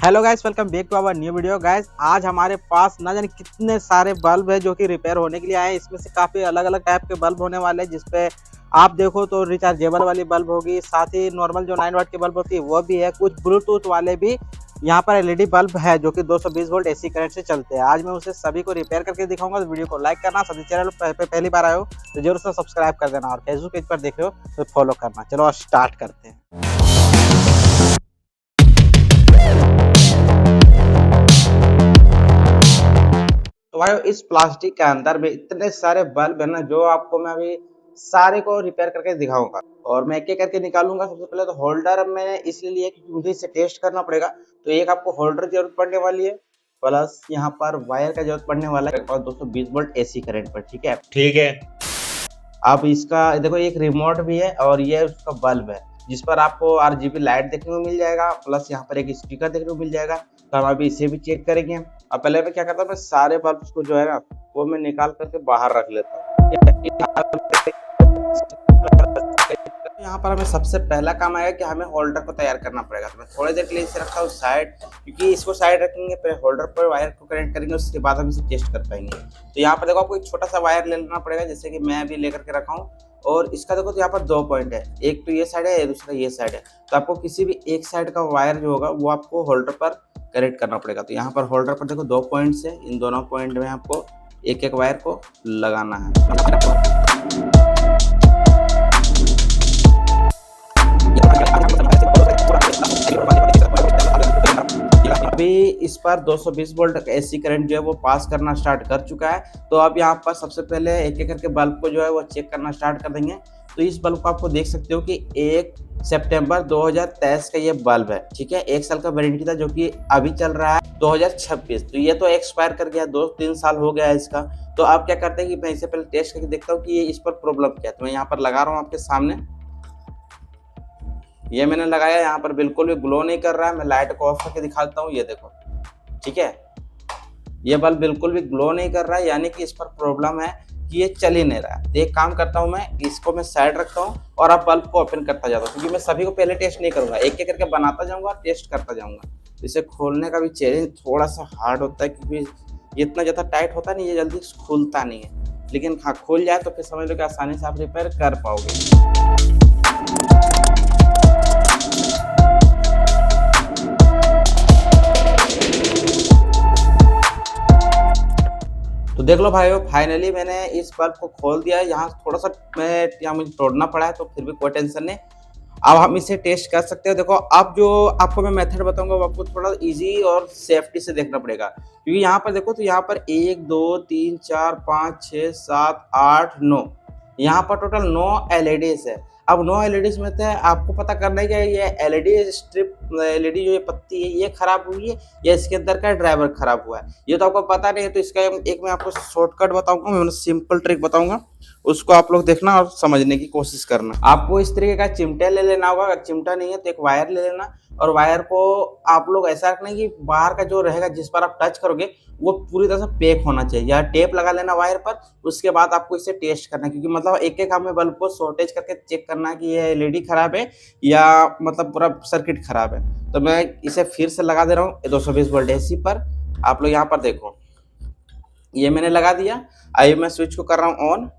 Hello guys, welcome back to our new video. Guys आज हमारे पास ना जाने कितने सारे बल्ब है जो कि रिपेयर होने के लिए आए हैं। इसमें से काफ़ी अलग अलग टाइप के बल्ब होने वाले हैं, जिसपे आप देखो तो रिचार्जेबल वाली बल्ब होगी, साथ ही नॉर्मल जो 9 वाट की बल्ब होती है वो भी है, कुछ ब्लूटूथ वाले भी यहाँ पर एलईडी बल्ब है जो कि 220 वोल्ट एसी करंट से चलते हैं। आज मैं उसे सभी को रिपेयर करके दिखाऊंगा। तो वीडियो को लाइक करना, सभी चैनल पे पहली बार आए हो तो जरूर से सब्सक्राइब कर देना, और फेसबुक पेज पर देख रहे हो तो फॉलो करना। चलो स्टार्ट करते हैं। तो भाई इस प्लास्टिक के अंदर में इतने सारे बल्ब है ना, जो आपको मैं अभी सारे को रिपेयर करके दिखाऊंगा और मैं एक एक करके निकालूंगा। सबसे पहले तो होल्डर मैंने इसलिए लिया क्योंकि मुझे इसे टेस्ट करना पड़ेगा। तो एक आपको होल्डर की जरूरत पड़ने वाली है, प्लस यहाँ पर वायर का जरूरत पड़ने वाला है और 220 वोल्ट एसी करंट पर। ठीक है। अब इसका देखो एक रिमोट भी है और ये उसका बल्ब है जिस पर आपको आरजीबी लाइट देखने को मिल जाएगा, प्लस यहाँ पर एक स्पीकर देखने को मिल जाएगा। तो हम अभी इसे भी चेक करेंगे। अब पहले मैं क्या करता हूँ, मैं सारे बल्ब को जो है ना वो मैं निकाल करके बाहर रख लेता हूँ। यहाँ पर हमें सबसे पहला काम आएगा कि हमें होल्डर को तैयार करना पड़ेगा। तो मैं थोड़ी देर के लिए इसे रखता हूँ साइड, क्योंकि इसको साइड रखेंगे फिर होल्डर पर वायर को कनेक्ट करेंगे, उसके बाद हम इसे टेस्ट कर पाएंगे। तो यहाँ पर देखो आपको एक छोटा सा वायर ले लेना पड़ेगा, जैसे कि मैं अभी लेकर के रखा हूँ। और इसका देखो तो यहाँ पर दो पॉइंट है, एक तो ये साइड है, दूसरा ये साइड है। तो आपको किसी भी एक साइड का वायर जो होगा वो आपको होल्डर पर कनेक्ट करना पड़ेगा। तो यहाँ पर होल्डर पर देखो दो पॉइंट्स है, इन दोनों पॉइंट में आपको एक एक वायर को लगाना है। अभी इस पर 220 वोल्ट एसी करंट जो है वो पास करना स्टार्ट कर चुका है। तो अब यहाँ पर सबसे पहले एक एक करके बल्ब को जो है वो चेक करना स्टार्ट कर देंगे। तो इस बल्ब को आपको देख सकते हो कि 1 सितंबर 2023 का ये बल्ब है। ठीक है, 1 साल का वारंटी था जो कि अभी चल रहा है 2026। तो ये तो एक्सपायर कर गया, 2-3 साल हो गया है इसका। तो आप क्या करते हैं कि मैं इसे पहले टेस्ट करके देखता हूँ कि ये इस पर प्रॉब्लम क्या है। तो मैं यहाँ पर लगा रहा हूँ आपके सामने, ये मैंने लगाया, यहाँ पर बिल्कुल भी ग्लो नहीं कर रहा है। मैं लाइट को ऑफ करके दिखाता हूँ, ये देखो। ठीक है, ये बल्ब बिल्कुल भी ग्लो नहीं कर रहा है, यानी कि इस पर प्रॉब्लम है कि ये चल ही नहीं रहा है। तो एक काम करता हूँ, मैं इसको मैं साइड रखता हूँ और अब बल्ब को ओपन करता जाता हूँ, क्योंकि मैं सभी को पहले टेस्ट नहीं करूंगा, एक एक करके बनाता जाऊंगा और टेस्ट करता जाऊंगा। इसे खोलने का भी चैलेंज थोड़ा सा हार्ड होता है, क्योंकि इतना ज़्यादा टाइट होता नहीं, ये जल्दी खुलता नहीं है। लेकिन हाँ, खुल जाए तो फिर समझ लो कि आसानी से आप रिपेयर कर पाओगे। तो देख लो भाइयों, फाइनली मैंने इस बल्ब को खोल दिया है। यहाँ थोड़ा सा यहाँ मुझे तोड़ना पड़ा है, तो फिर भी कोई टेंशन नहीं। अब हम इसे टेस्ट कर सकते हो। देखो अब जो आपको मैं मेथड बताऊंगा वो आपको थोड़ा इजी और सेफ्टी से देखना पड़ेगा, क्योंकि यहाँ पर देखो तो यहाँ पर 1 2 3 4 5 6 7 8 9, यहाँ पर टोटल 9 एलईडीज है। अब 9 एलईडीज में से आपको पता करना है कि ये एलईडी स्ट्रिप, एलईडी जो ये पत्ती है ये खराब हुई है या इसके अंदर का ड्राइवर खराब हुआ है, ये तो आपको पता नहीं है। तो इसका एक मैं आपको शॉर्टकट बताऊंगा, मैं सिंपल ट्रिक बताऊंगा, उसको आप लोग देखना और समझने की कोशिश करना। आपको इस तरीके का चिमटा ले लेना होगा, अगर चिमटा नहीं है तो एक वायर ले लेना, और वायर को आप लोग ऐसा रखना कि बाहर का जो रहेगा जिस पर आप टच करोगे वो पूरी तरह से पैक होना चाहिए, या टेप लगा लेना वायर पर। उसके बाद आपको इसे टेस्ट करना है, क्योंकि मतलब एक एक हमें बल्ब को शॉर्टेज करके चेक करना है कि ये एलईडी खराब है या मतलब पूरा सर्किट खराब है। तो मैं इसे फिर से लगा दे रहा हूँ 220 वोल्ट एसी पर। आप लोग यहाँ पर देखो, ये मैंने लगा दिया। आइए मैं स्विच को कर रहा हूँ ऑन,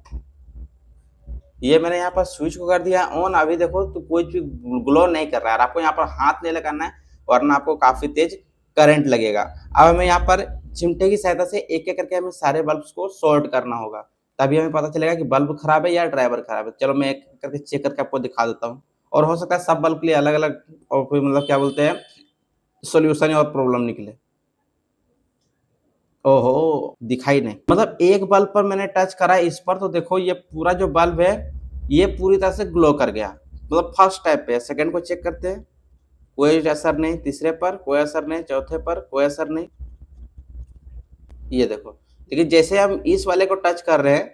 ये मैंने यहाँ पर स्विच को कर दिया ऑन। अभी देखो तो कोई भी ग्लो नहीं कर रहा है, आपको यहाँ पर हाथ नहीं लगाना है वरना आपको काफी तेज करंट लगेगा। अब हमें यहाँ पर चिमटे की सहायता से एक एक करके हमें सारे बल्ब्स को सॉर्ट करना होगा, तभी हमें पता चलेगा कि बल्ब खराब है या ड्राइवर खराब है। चलो मैं एक करके चेक करके आपको दिखा देता हूँ, और हो सकता है सब बल्ब के लिए अलग अलग और कोई मतलब क्या बोलते हैं सोल्यूशन और प्रॉब्लम निकले। ओहो, दिखाई नहीं, मतलब एक बल्ब पर मैंने टच करा है इस पर, तो देखो ये पूरा जो बल्ब है ये पूरी तरह से ग्लो कर गया। मतलब फर्स्ट टाइप पे। सेकंड को चेक करते हैं, कोई असर नहीं, तीसरे पर कोई असर नहीं, चौथे पर कोई असर नहीं। ये देखो, लेकिन जैसे हम इस वाले को टच कर रहे हैं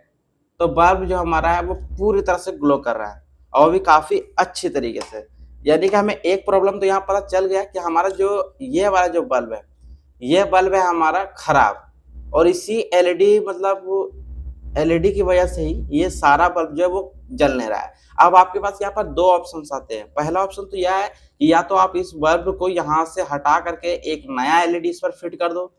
तो बल्ब जो हमारा है वो पूरी तरह से ग्लो कर रहा है, और भी काफी अच्छी तरीके से। यानी कि हमें एक प्रॉब्लम तो यहाँ पता चल गया कि हमारा जो ये वाला जो बल्ब है ये बल्ब है हमारा खराब, और इसी एलईडी मतलब एलईडी की वजह से ही ये सारा बल्ब जो है वो जल नहीं रहा है। अब आपके पास यहाँ पर 2 ऑप्शंस आते हैं। पहला ऑप्शन तो यह है कि या तो आप इस बल्ब को यहाँ से हटा करके एक नया एलईडी इस पर फिट कर दो,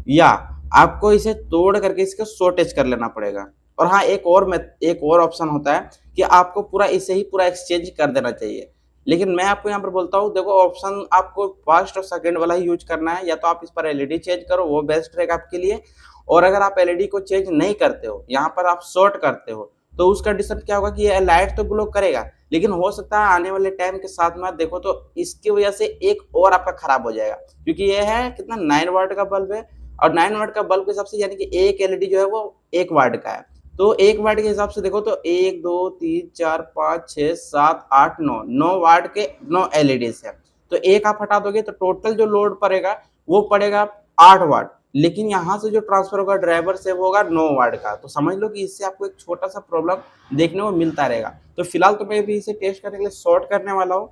या आपको इसे तोड़ करके इसका शॉर्टेज कर लेना पड़ेगा। और हाँ, एक और ऑप्शन होता है कि आपको पूरा इसे ही पूरा एक्सचेंज कर देना चाहिए। लेकिन मैं आपको यहाँ पर बोलता हूँ, देखो ऑप्शन आपको फर्स्ट और सेकंड वाला ही यूज करना है। या तो आप इस पर एलईडी चेंज करो, वो बेस्ट रहेगा आपके लिए। और अगर आप एलईडी को चेंज नहीं करते हो, यहाँ पर आप शॉर्ट करते हो, तो उस कंडीशन क्या होगा कि ये लाइट तो ग्लो करेगा, लेकिन हो सकता है आने वाले टाइम के साथ में देखो तो इसकी वजह से एक और आपका खराब हो जाएगा। क्योंकि ये है कितना 9 वाट का बल्ब है, और 9 वाट का बल्ब के हिसाब से यानी कि एक एलईडी जो है वो 1 वाट का है। तो 1 वाट के हिसाब से देखो तो 1 2 3 4 5 6 7 8 9 9 वाट के 9 एलईडीज है। तो एक आप हटा दोगे तो टोटल जो लोड पड़ेगा वो पड़ेगा 8 वाट। लेकिन यहाँ से जो ट्रांसफर होगा ड्राइवर से वो होगा 9 वाट का। तो समझ लो कि इससे आपको एक छोटा सा प्रॉब्लम देखने को मिलता रहेगा। तो फिलहाल तो मैं भी इसे टेस्ट करने के लिए शॉर्ट करने वाला हूँ।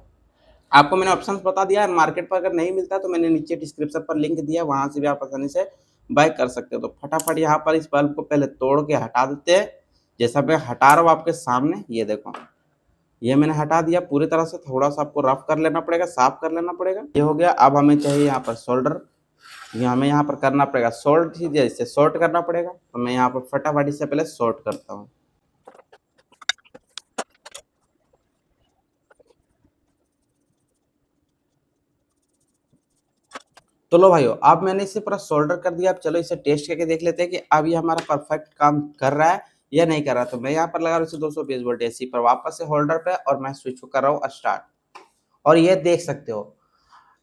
आपको मैंने ऑप्शंस बता दिया है। मार्केट पर अगर नहीं मिलता तो मैंने नीचे डिस्क्रिप्शन पर लिंक दिया, वहां से भी आप आसानी से बाय कर सकते हो। तो फटाफट यहाँ पर इस बल्ब को पहले तोड़ के हटा देते हैं। जैसा मैं हटा रहा हूँ आपके सामने, ये देखो, ये मैंने हटा दिया पूरी तरह से। थोड़ा सा आपको रफ कर लेना पड़ेगा, साफ कर लेना पड़ेगा। ये हो गया। अब हमें चाहिए यहाँ पर सोल्डर। ये हमें यहाँ पर करना पड़ेगा सोल्ट, जैसे शॉर्ट करना पड़ेगा। तो मैं यहाँ पर फटाफट इससे पहले शॉर्ट करता हूँ। तो लो भाइयों, अब मैंने इसे पूरा सोल्डर कर दिया। अब चलो इसे टेस्ट करके देख लेते हैं कि अब ये हमारा परफेक्ट काम कर रहा है या नहीं कर रहा। तो मैं यहाँ पर लगा रहा हूँ 220 वोल्ट एसी पर, वापस से होल्डर पे, और मैं स्विच को कर रहा हूँ स्टार्ट। और ये देख सकते हो,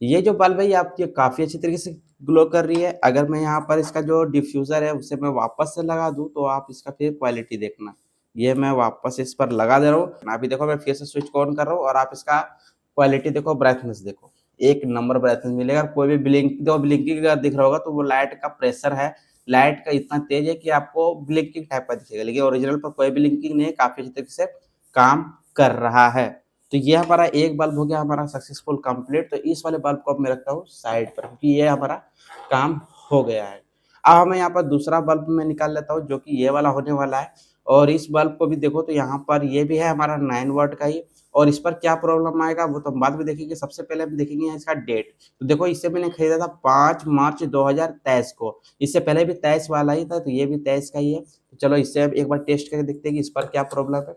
ये जो बल्ब है ये आपकी काफी अच्छी तरीके से ग्लो कर रही है। अगर मैं यहाँ पर इसका जो डिफ्यूजर है उसे मैं वापस से लगा दूं तो आप इसका फिर क्वालिटी देखना। ये मैं वापस इस पर लगा दे रहा हूँ। अभी देखो मैं फिर से स्विच को ऑन कर रहा हूँ, और आप इसका क्वालिटी देखो, ब्राइटनेस देखो, एक नंबर ब्राइटनेस मिलेगा। कोई भी ब्लिंकिंग अगर दिख रहा होगा तो वो लाइट का प्रेशर है। लाइट का इतना तेज है कि आपको ब्लिंकिंग टाइप का दिखेगा, लेकिन ओरिजिनल पर कोई ब्लिंकिंग नहीं है, काफी अच्छी तरीके से काम कर रहा है। तो ये हमारा एक बल्ब हो गया हमारा सक्सेसफुल कंप्लीट। तो इस वाले बल्ब को अब मैं रखता हूँ साइड पर, क्योंकि ये हमारा काम हो गया है। अब हमें यहाँ पर दूसरा बल्ब मैं निकाल लेता हूँ, जो कि ये वाला होने वाला है। और इस बल्ब को भी देखो तो यहाँ पर ये भी है हमारा 9 वाट का ही। और इस पर क्या प्रॉब्लम आएगा वो तो हम बाद में देखेंगे। सबसे पहले हम देखेंगे इसका डेट। तो देखो इसे मैंने खरीदा था 5 मार्च 2023 को। इससे पहले भी 23 वाला ही था, तो ये भी 23 का ही है। तो चलो इससे अब एक बार टेस्ट करके देखते हैं कि इस पर क्या प्रॉब्लम है।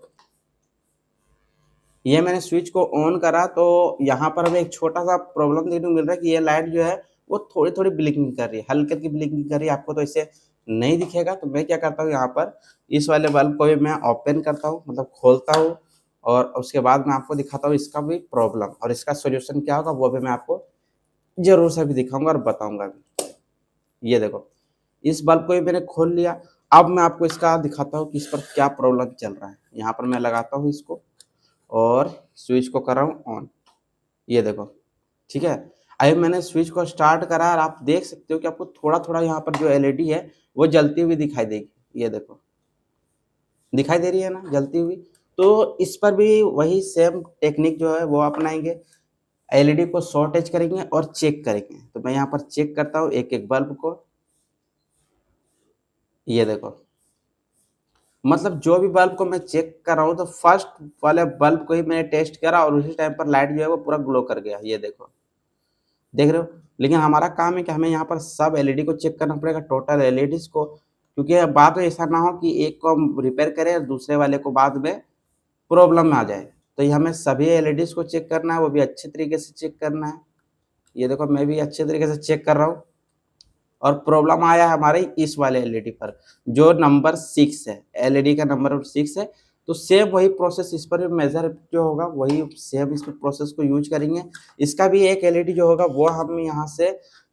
ये मैंने स्विच को ऑन करा तो यहाँ पर हमें एक छोटा सा प्रॉब्लम देखने को मिल रहा है कि ये लाइट जो है वो थोड़ी थोड़ी ब्लिंकिंग कर रही है, हल्की हल्की ब्लिंकिंग कर रही है। आपको तो इसे नहीं दिखेगा। तो मैं क्या करता हूँ, यहाँ पर इस वाले बल्ब को भी मैं ओपन करता हूँ, मतलब खोलता हूँ। और उसके बाद मैं आपको दिखाता हूँ इसका भी प्रॉब्लम, और इसका सोल्यूशन क्या होगा वो भी मैं आपको जरूर से भी दिखाऊंगा और बताऊंगा भी। ये देखो, इस बल्ब को भी मैंने खोल लिया। अब मैं आपको इसका दिखाता हूँ कि इस पर क्या प्रॉब्लम चल रहा है। यहाँ पर मैं लगाता हूँ इसको, और स्विच को कर रहा हूँ ऑन। ये देखो, ठीक है। अभी मैंने स्विच को स्टार्ट करा और आप देख सकते हो कि आपको थोड़ा थोड़ा यहाँ पर जो एलईडी है वो जलती हुई दिखाई देगी। ये देखो, दिखाई दे रही है ना जलती हुई। तो इस पर भी वही सेम टेक्निक जो है वो अपनाएंगे। एलईडी को शॉर्टेज करेंगे और चेक करेंगे। तो मैं यहाँ पर चेक करता हूँ एक एक बल्ब को। ये देखो, मतलब जो भी बल्ब को मैं चेक कर रहा हूँ तो फर्स्ट वाले बल्ब को ही मैंने टेस्ट करा, और उसी टाइम पर लाइट जो है वो पूरा ग्लो कर गया। ये देखो, देख रहे हो। लेकिन हमारा काम है कि हमें यहाँ पर सब एलईडी को चेक करना पड़ेगा, टोटल एलईडीज को। क्योंकि अब बात तो ऐसा ना हो कि एक को हम रिपेयर करें और दूसरे वाले को बाद में प्रॉब्लम में आ जाए। तो ये हमें सभी एलईडीज को चेक करना है, वो भी अच्छे तरीके से चेक करना है। ये देखो, मैं भी अच्छे तरीके से चेक कर रहा हूँ। और प्रॉब्लम आया है हमारे इस वाले एलईडी पर, जो नंबर 6 है, एलईडी का नंबर 6 है। तो सेम वही प्रोसेस इस पर भी मेजर जो होगा वही सेम इस प्रोसेस को यूज करेंगे। इसका भी एक एलईडी जो होगा वो हम यहाँ से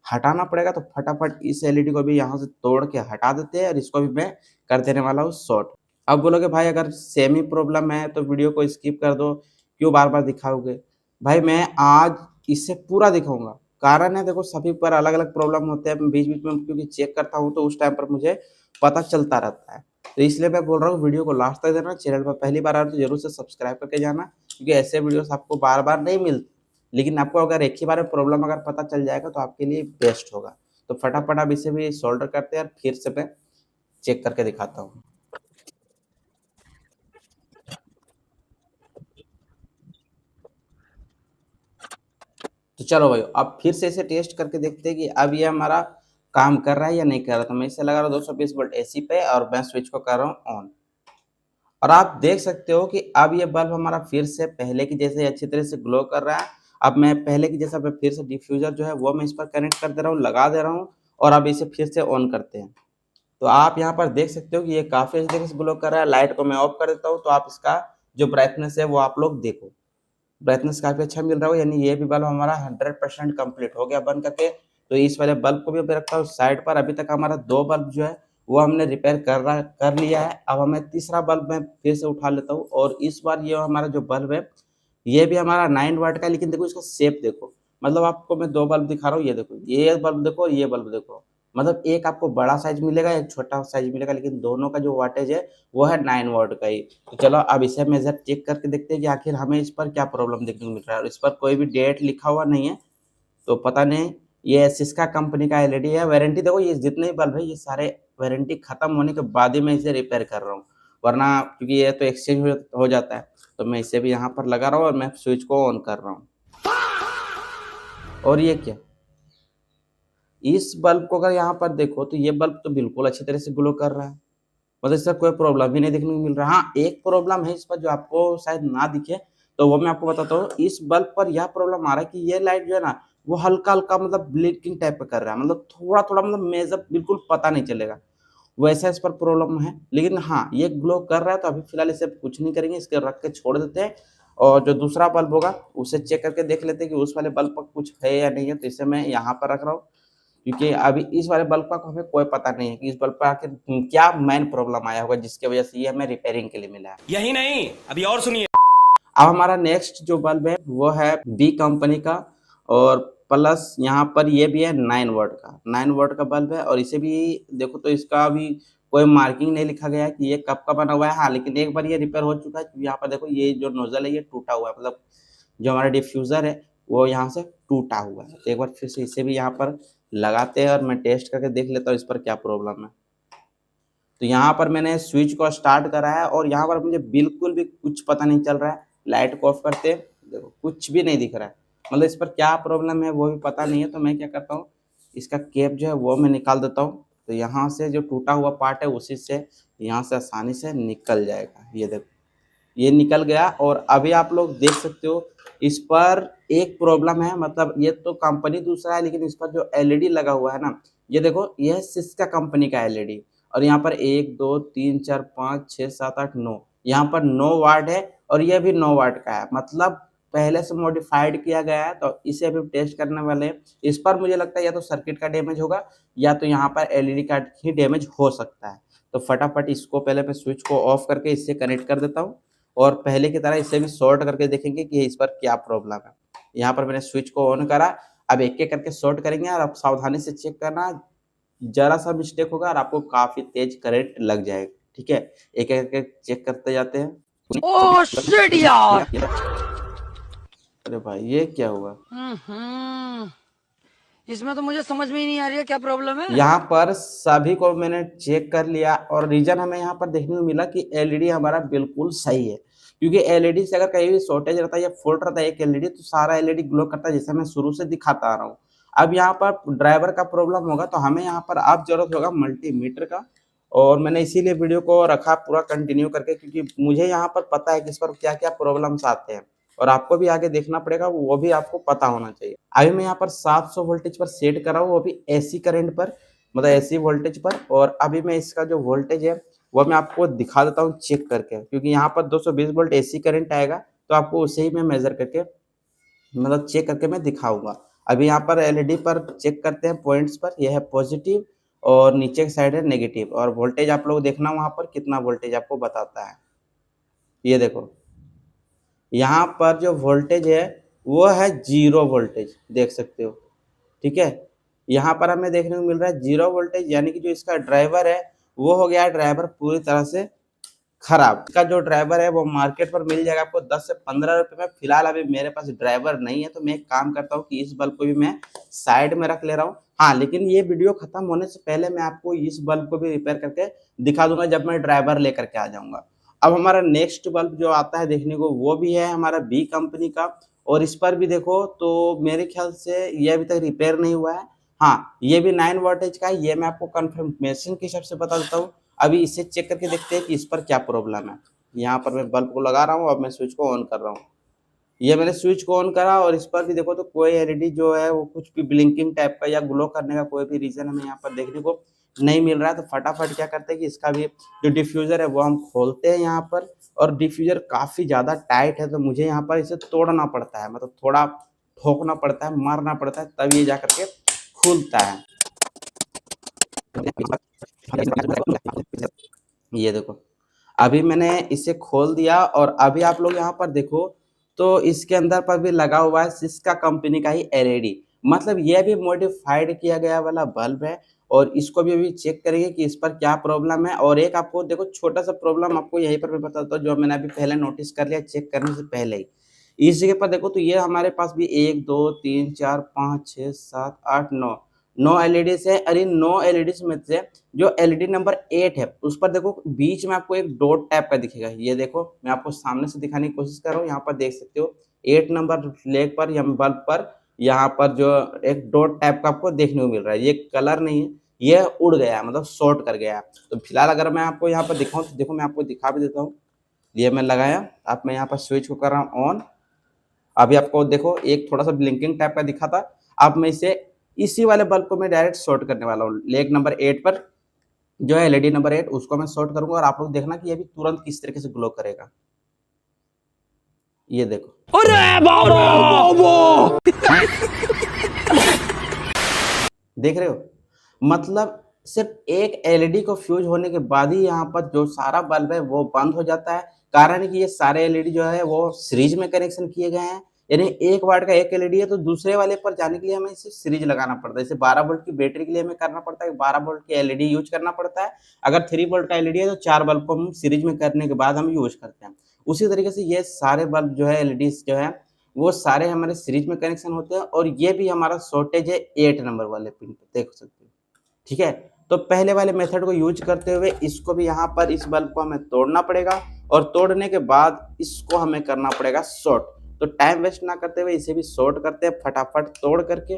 हटाना पड़ेगा। तो फटाफट इस एलईडी को भी यहाँ से तोड़ के हटा देते हैं, और इसको भी मैं कर देने वाला हूँ शॉर्ट। अब बोलोगे भाई अगर सेम ही प्रॉब्लम है तो वीडियो को स्किप कर दो, क्यों बार बार दिखाओगे। भाई मैं आज इसे पूरा दिखाऊंगा। कारण है, देखो सभी पर अलग अलग प्रॉब्लम होते हैं। बीच बीच में क्योंकि चेक करता हूँ तो उस टाइम पर मुझे पता चलता रहता है। तो इसलिए मैं बोल रहा हूँ वीडियो को लास्ट तक देना। चैनल पर पहली बार आ रहे हो तो जरूर से सब्सक्राइब करके जाना, क्योंकि ऐसे वीडियोस आपको बार बार नहीं मिलते। लेकिन आपको अगर एक ही बार में प्रॉब्लम अगर पता चल जाएगा तो आपके लिए बेस्ट होगा। तो फटाफट आप इसे भी सोल्डर करते हैं और फिर से मैं चेक करके दिखाता हूँ। तो चलो भाई अब फिर से इसे टेस्ट करके देखते हैं कि अब ये हमारा काम कर रहा है या नहीं कर रहा। तो मैं इसे लगा रहा हूँ 220 वोल्ट एसी पे और मैं स्विच को कर रहा हूँ ऑन। और आप देख सकते हो कि अब ये बल्ब हमारा फिर से पहले की जैसे अच्छी तरह से ग्लो कर रहा है। अब मैं पहले की जैसा मैं फिर से डिफ्यूज़र जो है वो मैं इस पर कनेक्ट कर दे रहा हूँ, लगा दे रहा हूँ और अब इसे फिर से ऑन करते हैं। तो आप यहाँ पर देख सकते हो कि ये काफ़ी अच्छी तरीके से ग्लो कर रहा है। लाइट को मैं ऑफ कर देता हूँ तो आप इसका जो ब्राइटनेस है वो आप लोग देखो। ब्राइटनेस काफ़ी अच्छा मिल रहा हो, यानी ये भी बल्ब हमारा 100% कंप्लीट हो गया बन करके। तो इस वाले बल्ब को भी मैं रखता हूँ साइड पर। अभी तक हमारा 2 बल्ब जो है वो हमने रिपेयर कर लिया है। अब हमें तीसरा बल्ब मैं फिर से उठा लेता हूँ और इस बार ये हमारा जो बल्ब है ये भी हमारा 9 वाट का है, लेकिन देखो इसका शेप देखो। मतलब आपको मैं 2 बल्ब दिखा रहा हूँ, ये देखो, ये बल्ब देखो और ये बल्ब देखो। मतलब एक आपको बड़ा साइज़ मिलेगा, एक छोटा साइज़ मिलेगा, लेकिन दोनों का जो वाटेज है वो है 9 वाट का ही। तो चलो अब इसे मेज़र चेक करके देखते हैं कि आखिर हमें इस पर क्या प्रॉब्लम देखने को मिल रहा है। और इस पर कोई भी डेट लिखा हुआ नहीं है, तो पता नहीं ये सिस्का कंपनी का एलईडी है। वारंटी देखो, ये जितने भी बल्ब है ये सारे वारंटी खत्म होने के बाद ही मैं इसे रिपेयर कर रहा हूँ, वरना क्योंकि ये तो एक्सचेंज हो जाता है। तो मैं इसे भी यहाँ पर लगा रहा हूँ और मैं स्विच को ऑन कर रहा हूँ। और ये क्या, इस बल्ब को अगर यहाँ पर देखो तो ये बल्ब तो बिल्कुल अच्छी तरह से ग्लो कर रहा है। मतलब इसका कोई प्रॉब्लम ही नहीं देखने को मिल रहा। हाँ, एक प्रॉब्लम है इस पर जो आपको शायद ना दिखे, तो वो मैं आपको बताता हूँ। इस बल्ब पर यह प्रॉब्लम आ रहा है कि ये लाइट जो है ना, वो हल्का-हल्का मतलब ब्लिंकिंग टाइप का कर रहा है। मतलब थोड़ा-थोड़ा मतलब मेज़र बिल्कुल पता नहीं चलेगा। वैसा इस पर प्रॉब्लम है। लेकिन हाँ, ये ग्लो कर रहा है तो अभी फ़िलहाल इसे कुछ नहीं करेंगे, इसके रख के छोड़ देते हैं। और जो दूसरा बल्ब होगा उसे चेक करके देख लेते हैं कि उस वाले बल्ब पर कुछ है या नहीं है। तो इसे मैं यहाँ पर रख रहा हूँ, क्योंकि अभी इस वाले बल्ब का हमें कोई पता नहीं है कि इस बल्ब पे आखिर क्या मेन प्रॉब्लम आया होगा जिसकी वजह से ये हमें रिपेयरिंग के लिए मिला है। यही नहीं, अभी और सुनिए। अब हमारा नेक्स्ट जो बल्ब है वो है बी कंपनी का और प्लस यहाँ पर ये भी है 9 वाट का। 9 वाट का बल्ब है और इसे भी देखो तो इसका अभी कोई मार्किंग नहीं लिखा गया है कि ये कब का बना हुआ है। हाँ, लेकिन एक बार ये रिपेयर हो चुका है। यहाँ पर देखो ये जो नोजल है ये टूटा हुआ है, मतलब जो हमारा डिफ्यूज़र है वो यहाँ से टूटा हुआ है। तो एक बार फिर से इसे भी यहाँ पर लगाते हैं और मैं टेस्ट करके देख लेता हूँ इस पर क्या प्रॉब्लम है। तो यहाँ पर मैंने स्विच को स्टार्ट करा है और यहाँ पर मुझे बिल्कुल भी कुछ पता नहीं चल रहा है। लाइट को ऑफ करते हैं, देखो कुछ भी नहीं दिख रहा है। मतलब इस पर क्या प्रॉब्लम है वो भी पता नहीं है। तो मैं क्या करता हूँ, इसका केप जो है वो मैं निकाल देता हूँ। तो यहाँ से जो टूटा हुआ पार्ट है उसी से यहाँ से आसानी से निकल जाएगा। ये देखो, ये निकल गया। और अभी आप लोग देख सकते हो इस पर एक प्रॉब्लम है। मतलब ये तो कंपनी दूसरा है, लेकिन इस पर जो एलईडी लगा हुआ है ना, ये देखो ये है सिस्का कंपनी का एलईडी। और यहाँ पर 1 2 3 4 5 6 7 8 9, यहाँ पर 9 वाट है और ये भी 9 वाट का है। मतलब पहले से मॉडिफाइड किया गया है। तो इसे अभी टेस्ट करने वाले हैं। इस पर मुझे लगता है या तो सर्किट का डैमेज होगा या तो यहाँ पर एलईडी का ही डैमेज हो सकता है। तो फटाफट इसको पहले मैं स्विच को ऑफ करके इससे कनेक्ट कर देता हूँ और पहले की तरह इसे भी शॉर्ट करके देखेंगे कि इस पर क्या प्रॉब्लम है। यहाँ पर मैंने स्विच को ऑन करा। अब एक-एक करके शॉर्ट करेंगे और अब सावधानी से चेक करना, ज़रा-सा मिस्टेक होगा और आपको काफ़ी तेज़ करंट लग जाएगा, ठीक है? एक-एक करके चेक करते जाते हैं। ओह शिट यार। अरे भाई ये क्या हुआ? हम्म इसमें तो मुझे समझ में ही नहीं आ रही है क्या प्रॉब्लम है। यहाँ पर सभी को मैंने चेक कर लिया और रीज़न हमें यहाँ पर देखने को मिला कि एलईडी हमारा बिल्कुल सही है। क्योंकि एलईडी से अगर कहीं भी शॉर्टेज रहता है या फ़ॉल्ट रहता है एक एलईडी, तो सारा एलईडी ग्लो करता है, जैसे मैं शुरू से दिखाता आ रहा हूँ। अब यहाँ पर ड्राइवर का प्रॉब्लम होगा तो हमें यहाँ पर अब ज़रूरत होगा मल्टीमीटर का। और मैंने इसीलिए वीडियो को रखा पूरा कंटिन्यू करके, क्योंकि मुझे यहाँ पर पता है कि इस पर क्या-क्या प्रॉब्लम्स आते हैं और आपको भी आगे देखना पड़ेगा, वो भी आपको पता होना चाहिए। अभी मैं यहाँ पर 700 वोल्टेज पर सेट कर रहा हूँ, वो भी एसी करंट पर, मतलब एसी वोल्टेज पर। और अभी मैं इसका जो वोल्टेज है वो मैं आपको दिखा देता हूँ चेक करके, क्योंकि यहाँ पर 220 वोल्ट एसी करंट आएगा। तो आपको उसे ही मैं मेज़र करके मतलब चेक करके मैं दिखाऊँगा। अभी यहाँ पर एलईडी पर चेक करते हैं पॉइंट्स पर, यह है पॉजिटिव और नीचे की साइड है नेगेटिव। और वोल्टेज आप लोग देखना वहाँ पर कितना वोल्टेज आपको बताता है। ये देखो, यहाँ पर जो वोल्टेज है वो है 0 वोल्टेज, देख सकते हो, ठीक है? यहाँ पर हमें देखने को मिल रहा है 0 वोल्टेज, यानी कि जो इसका ड्राइवर है वो हो गया है ड्राइवर पूरी तरह से खराब। इसका जो ड्राइवर है वो मार्केट पर मिल जाएगा आपको 10 से 15 रुपए में। फिलहाल अभी मेरे पास ड्राइवर नहीं है, तो मैं एक काम करता हूँ कि इस बल्ब को भी मैं साइड में रख ले रहा हूँ। हाँ, लेकिन ये वीडियो खत्म होने से पहले मैं आपको इस बल्ब को भी रिपेयर करके दिखा दूंगा जब मैं ड्राइवर लेकर के आ जाऊंगा। अब हमारा नेक्स्ट बल्ब जो आता है देखने को वो भी है हमारा बी कंपनी का और इस पर भी देखो तो मेरे ख्याल से ये अभी तक रिपेयर नहीं हुआ है। हाँ, ये भी 9 वोल्टेज का है, ये मैं आपको कंफर्मेशन के हिसाब से बता देता हूँ। अभी इसे चेक करके देखते हैं कि इस पर क्या प्रॉब्लम है। यहाँ पर मैं बल्ब को लगा रहा हूँ, अब मैं स्विच को ऑन कर रहा हूँ। ये मैंने स्विच को ऑन करा और इस पर भी देखो तो कोई एलईडी जो है वो कुछ भी ब्लिंकिंग टाइप का या ग्लो करने का कोई भी रीजन हमें यहाँ पर देखने को नहीं मिल रहा है। तो फटाफट क्या करते हैं कि इसका भी जो डिफ्यूजर है वो हम खोलते हैं यहाँ पर, और डिफ्यूजर काफी ज्यादा टाइट है तो मुझे यहाँ पर इसे तोड़ना पड़ता है, मतलब थोड़ा ठोकना पड़ता है, मारना पड़ता है, तब ये जा करके खुलता है। ये देखो, अभी मैंने इसे खोल दिया और अभी आप लोग यहाँ पर देखो तो इसके अंदर पर भी लगा हुआ है सिस्का कंपनी का ही एलईडी, मतलब ये भी मॉडिफाइड किया गया वाला बल्ब है। और इसको भी अभी चेक करेंगे कि इस पर क्या प्रॉब्लम है। और एक आपको देखो छोटा सा प्रॉब्लम आपको यहीं पर मैं बताता हूँ, जो मैंने अभी पहले नोटिस कर लिया चेक करने से पहले ही। इस जगह पर देखो तो ये हमारे पास भी 1 2 3 4 5 6 7 8 9 9 एलईडीज है। और इन 9 एलईडीज में से जो एलईडी नंबर 8 है उस पर देखो बीच में आपको एक डॉट टाइप का दिखेगा। ये देखो मैं आपको सामने से दिखाने की कोशिश कर रहा हूँ, यहाँ पर देख सकते हो 8 नंबर लेग पर या बल्ब पर यहाँ पर जो एक डॉट टाइप का आपको देखने को मिल रहा है। ये कलर नहीं है, ये उड़ गया है, मतलब शॉर्ट कर गया है। तो फिलहाल अगर मैं आपको यहाँ पर दिखाऊं तो देखो मैं आपको दिखा भी देता हूँ। ये मैं लगाया, अब मैं यहाँ पर स्विच को कर रहा हूँ ऑन। अभी आपको देखो एक थोड़ा सा ब्लिंकिंग टाइप का दिखा था, अब मैं इसे इसी वाले बल्ब को मैं डायरेक्ट शॉर्ट करने वाला हूँ लेग नंबर 8 पर, जो है एलईडी नंबर 8 उसको मैं शॉर्ट करूंगा। और आप लोग देखना कि ये भी तुरंत किस तरीके से ग्लो करेगा। ये देखो, अरे बाबा देख रहे हो, मतलब सिर्फ एक एलईडी को फ्यूज होने के बाद ही यहाँ पर जो सारा बल्ब है वो बंद हो जाता है। कारण है कि ये सारे एलईडी जो है वो सीरीज में कनेक्शन किए गए हैं, यानी 1 वाट का एक एलईडी है तो दूसरे वाले पर जाने के लिए हमें इसे सीरीज लगाना पड़ता है। जैसे 12 वोल्ट की बैटरी के लिए हमें करना पड़ता है 12 वोल्ट की एलईडी यूज करना पड़ता है। अगर 3 वोल्ट का एलईडी है तो 4 बल्ब को हम सीरीज में करने के बाद हम यूज करते हैं। उसी तरीके से ये सारे बल्ब जो है एलईडी जो है वो सारे हमारे सीरीज में कनेक्शन होते हैं। और ये भी हमारा शॉर्टेज है 8 नंबर वाले पिन पे, देख सकते हो। ठीक है, तो पहले वाले मेथड को यूज करते हुए इसको भी यहाँ पर इस बल्ब को हमें तोड़ना पड़ेगा, और तोड़ने के बाद इसको हमें करना पड़ेगा शॉर्ट। तो टाइम वेस्ट ना करते हुए इसे भी शॉर्ट करते हैं फटाफट तोड़ करके।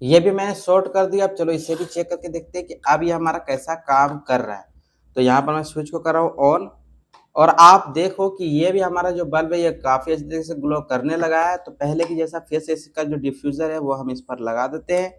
ये भी मैंने शॉर्ट कर दिया। अब चलो इसे भी चेक करके देखते हैं कि अब ये हमारा कैसा काम कर रहा है। तो यहाँ पर मैं स्विच को कर रहा हूँ ऑन, और आप देखो कि ये भी हमारा जो बल्ब है ये काफी अच्छे तरीके से ग्लो करने लगा है। तो पहले की जैसा फेस एसी का जो डिफ्यूजर है वो हम इस पर लगा देते हैं,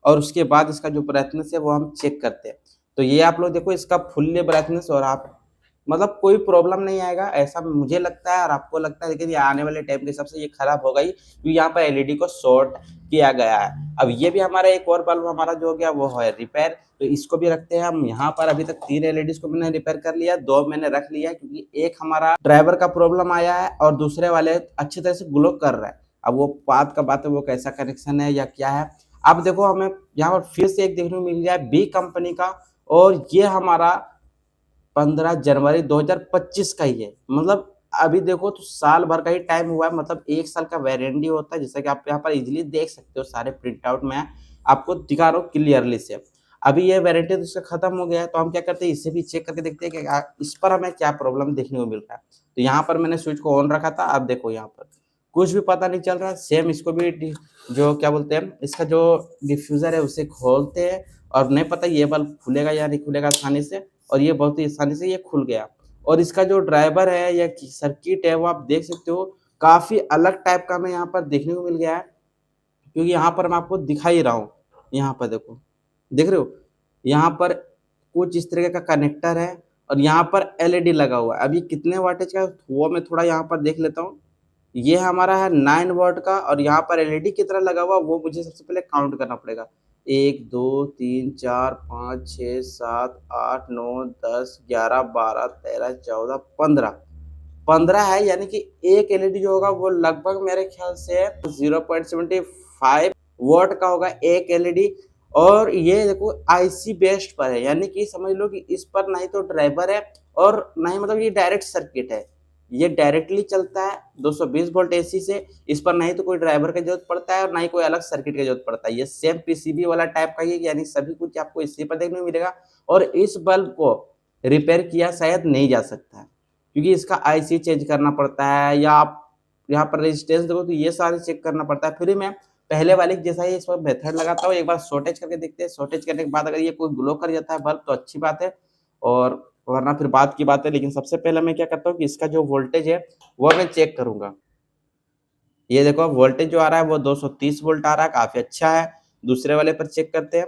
और उसके बाद इसका जो ब्राइटनेस है वो हम चेक करते हैं। तो ये आप लोग देखो इसका फुल्ली ब्राइटनेस, और आप मतलब कोई प्रॉब्लम नहीं आएगा ऐसा मुझे लगता है और आपको लगता है। लेकिन ये आने वाले टाइम के हिसाब से ये खराब होगा ही, क्योंकि यहाँ पर एलईडी को शॉर्ट किया गया है। अब ये भी हमारा एक और बल्ब हमारा जो हो गया वो है रिपेयर, तो इसको भी रखते हैं हम यहाँ पर। अभी तक 3 एलईडीज को मैंने रिपेयर कर लिया, 2 मैंने रख लिया है, क्योंकि एक हमारा ड्राइवर का प्रॉब्लम आया है और दूसरे वाले अच्छी तरह से ग्लो कर रहा है। अब वो बात का बात है वो कैसा कनेक्शन है या क्या है। अब देखो हमें यहाँ पर फिर से एक देखने को मिल गया है बी कंपनी का, और ये हमारा 15 जनवरी 2025 का ही है। मतलब अभी देखो तो साल भर का ही टाइम हुआ है, मतलब 1 साल का वारंटी होता है, जैसा कि आप यहाँ पर इजीली देख सकते हो। सारे प्रिंट आउट में आपको दिखा रहा हूँ क्लियरली से। अभी ये वारंटी तो इसका खत्म हो गया है, तो हम क्या करते हैं इसे भी चेक करके देखते हैं कि इस पर हमें क्या प्रॉब्लम देखने को मिल रहा है। तो यहाँ पर मैंने स्विच को ऑन रखा था, अब देखो यहाँ पर कुछ भी पता नहीं चल रहा। सेम इसको भी जो क्या बोलते हैं इसका जो डिफ्यूजर है उसे खोलते हैं, और नहीं पता ये बल्ब खुलेगा या नहीं खुलेगा आसानी से, और ये बहुत ही आसानी से ये खुल गया। और इसका जो ड्राइवर है या सर्किट है वो आप देख सकते हो काफी अलग टाइप का हमें यहाँ पर देखने को मिल गया है, क्योंकि यहाँ पर मैं आपको दिखा ही रहा हूँ। यहाँ पर देखो, देख रहे हो, यहाँ पर कुछ इस तरीके का कनेक्टर है, और यहाँ पर एलईडी लगा हुआ है। अभी कितने वाटेज का है वो मैं थोड़ा यहाँ पर देख लेता हूँ। ये हमारा है 9 वॉट का, और यहाँ पर एलईडी कितना लगा हुआ वो मुझे सबसे पहले काउंट करना पड़ेगा। 1 2 3 4 5 6 7 8 9 10 11 12 13 14 15 15 है, यानी कि एक एलईडी जो होगा वो लगभग मेरे ख्याल से 0.75 वॉट का होगा एक एलईडी। और ये देखो आईसी बेस्ड पर है, यानी कि समझ लो कि इस पर ना ही तो ड्राइवर है और ना ही मतलब ये डायरेक्ट सर्किट है। ये डायरेक्टली चलता है 220 वोल्ट एसी से। इस पर ना ही तो कोई ड्राइवर की जरूरत पड़ता है और ना ही कोई अलग सर्किट की जरूरत पड़ता है। ये सेम पीसीबी वाला टाइप का ही है, यानी सभी कुछ आपको इसी पर देखने को मिलेगा। और इस बल्ब को रिपेयर किया शायद नहीं जा सकता है, क्योंकि इसका आईसी चेंज करना पड़ता है, या आप यहाँ पर रेजिस्टेंस देखो तो ये सारे चेक करना पड़ता है। फिर मैं पहले वाले जैसा ही इस पर मेथड लगाता हूँ, एक बार शॉर्टेज करके देखते हैं। शॉर्टेज करने के बाद अगर ये कोई ग्लो कर जाता है बल्ब तो अच्छी बात है, और वरना फिर बात की बात है। लेकिन सबसे पहले मैं क्या करता हूँ कि इसका जो वोल्टेज है वो मैं चेक करूंगा। ये देखो वोल्टेज जो आ रहा है वो 230 वोल्ट आ रहा है, काफी अच्छा है। दूसरे वाले पर चेक करते हैं,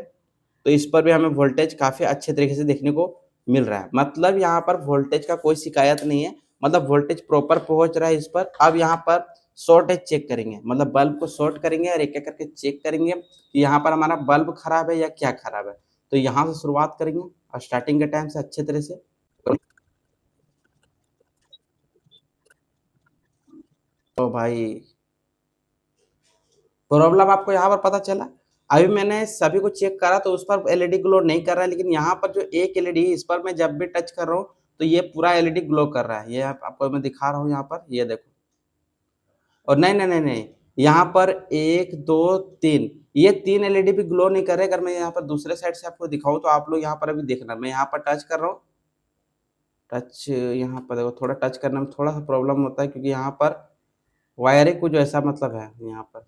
तो इस पर भी हमें वोल्टेज काफी अच्छे तरीके से देखने को मिल रहा है। मतलब यहाँ पर वोल्टेज का कोई शिकायत नहीं है, मतलब वोल्टेज प्रॉपर पहुंच रहा है इस पर। अब यहाँ पर शॉर्टेज चेक करेंगे, मतलब बल्ब को शॉर्ट करेंगे और एक एक करके चेक करेंगे कि यहाँ पर हमारा बल्ब खराब है या क्या खराब है। तो यहाँ से शुरुआत करेंगे और स्टार्टिंग के टाइम से अच्छे तरह से। तो भाई प्रॉब्लम आपको यहाँ पर पता चला। अभी मैंने सभी को चेक करा तो उस पर एलईडी ग्लो नहीं कर रहा है, लेकिन यहाँ पर जो एक एलईडी इस पर मैं जब भी टच कर रहा हूँ तो ये पूरा एलईडी ग्लो कर रहा है। ये आपको मैं दिखा रहा हूँ यहाँ पर, ये देखो। और नहीं नहीं नहीं नहीं, यहाँ पर एक दो तीन, ये तीन एलईडी भी ग्लो नहीं कर रहे। अगर मैं यहाँ पर दूसरे साइड से आपको दिखाऊं तो आप लोग यहाँ पर अभी देखना, मैं यहाँ पर टच कर रहा हूँ। टच यहाँ पर देखो, थोड़ा टच करने में थोड़ा सा प्रॉब्लम होता है, क्योंकि यहाँ पर वायरिंग कुछ ऐसा मतलब है यहाँ पर।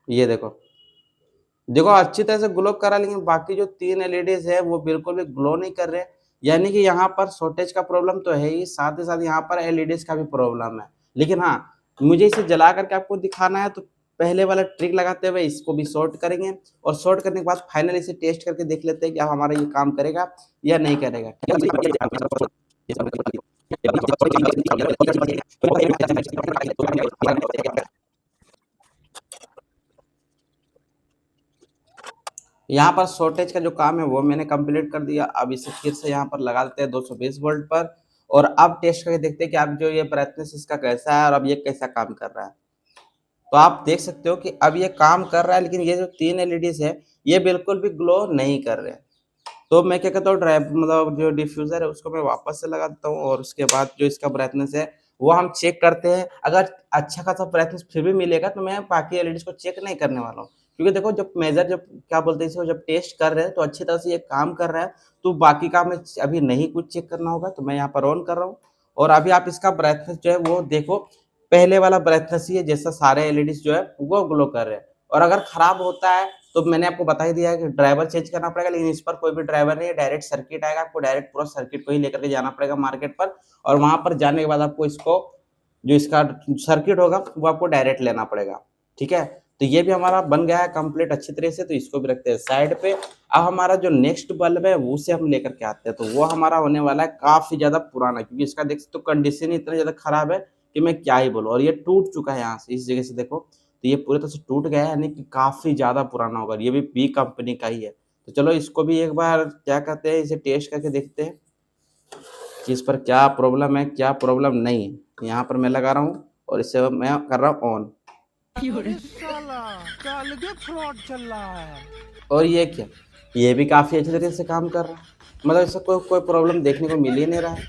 ये देखो, देखो अच्छी तरह से ग्लो कर रहा है, लेकिन बाकी जो तीन एलईडीज है वो बिल्कुल भी ग्लो नहीं कर रहे। यानी कि यहाँ पर शॉर्टेज का प्रॉब्लम तो है ही, साथ ही साथ यहाँ पर एलईडीज का भी प्रॉब्लम है। लेकिन हाँ, मुझे इसे जला करके आपको दिखाना है, तो पहले वाला ट्रिक लगाते हुए इसको भी शॉर्ट करेंगे, और शॉर्ट करने के बाद फाइनली इसे टेस्ट करके देख लेते हैं कि अब हमारा ये काम करेगा या नहीं करेगा। यहाँ पर शॉर्टेज का जो काम है वो मैंने कंप्लीट कर दिया। अब इसे फिर से यहाँ पर लगा देते हैं 220 वोल्ट पर, और अब टेस्ट करके देखते हैं कि अब जो ये ब्राइटनेस इसका कैसा है और अब ये कैसा काम कर रहा है। तो आप देख सकते हो कि अब ये काम कर रहा है, लेकिन ये जो तीन एलईडीज है ये बिल्कुल भी ग्लो नहीं कर रहे हैं। तो मैं क्या कहता हूँ, ड्राइव मतलब जो डिफ्यूज़र है उसको मैं वापस से लगा देता हूँ, और उसके बाद जो इसका ब्राइटनेस है वो हम चेक करते हैं। अगर अच्छा खासा ब्राइटनेस फिर भी मिलेगा तो मैं बाकी एलईडीज़ को चेक नहीं करने वाला हूँ। क्योंकि देखो जब मेजर जब क्या बोलते हैं इसको, जब टेस्ट कर रहे हैं तो अच्छी तरह से ये काम कर रहा है, तो बाकी का हमें अभी नहीं कुछ चेक करना होगा। तो मैं यहाँ पर ऑन कर रहा हूँ, और अभी आप इसका ब्राइटनेस जो है वो देखो, पहले वाला ब्राइटनेस ही है जैसा सारे एलईडीज़ जो है वो ग्लो कर रहे हैं। और अगर खराब होता है तो मैंने आपको बता ही दिया है कि ड्राइवर चेंज करना पड़ेगा, लेकिन इस पर कोई भी ड्राइवर नहीं है, डायरेक्ट सर्किट आएगा। आपको डायरेक्ट पूरा सर्किट को ही लेकर के जाना पड़ेगा मार्केट पर, और वहां पर जाने के बाद आपको इसको जो इसका सर्किट होगा वो आपको डायरेक्ट लेना पड़ेगा। ठीक है, तो ये भी हमारा बन गया है कंप्लीट अच्छी तरह से। तो इसको भी रखते हैं साइड पे। अब हमारा जो नेक्स्ट बल्ब है वो से हम लेकर के आते हैं, तो वो हमारा होने वाला है काफी ज्यादा पुराना, क्योंकि इसका देख सकते हो कंडीशन इतना ज्यादा खराब है कि मैं क्या ही बोलूं। और ये टूट चुका है यहाँ से, इस जगह से देखो, तो ये पूरे तरह से टूट गया है, यानी कि काफी ज्यादा पुराना होगा। ये भी बी कंपनी का ही है। तो चलो इसको भी एक बार क्या कहते हैं, इसे टेस्ट करके देखते हैं कि इस पर क्या प्रॉब्लम है क्या प्रॉब्लम नहीं है। यहाँ पर मैं लगा रहा हूँ और इसे मैं कर रहा हूँ ऑन। साला क्या अलग फ्रॉड चल रहा है। और ये क्या, ये भी काफी अच्छे तरीके से काम कर रहा है, मतलब इससे कोई कोई प्रॉब्लम देखने को मिल ही नहीं रहा है।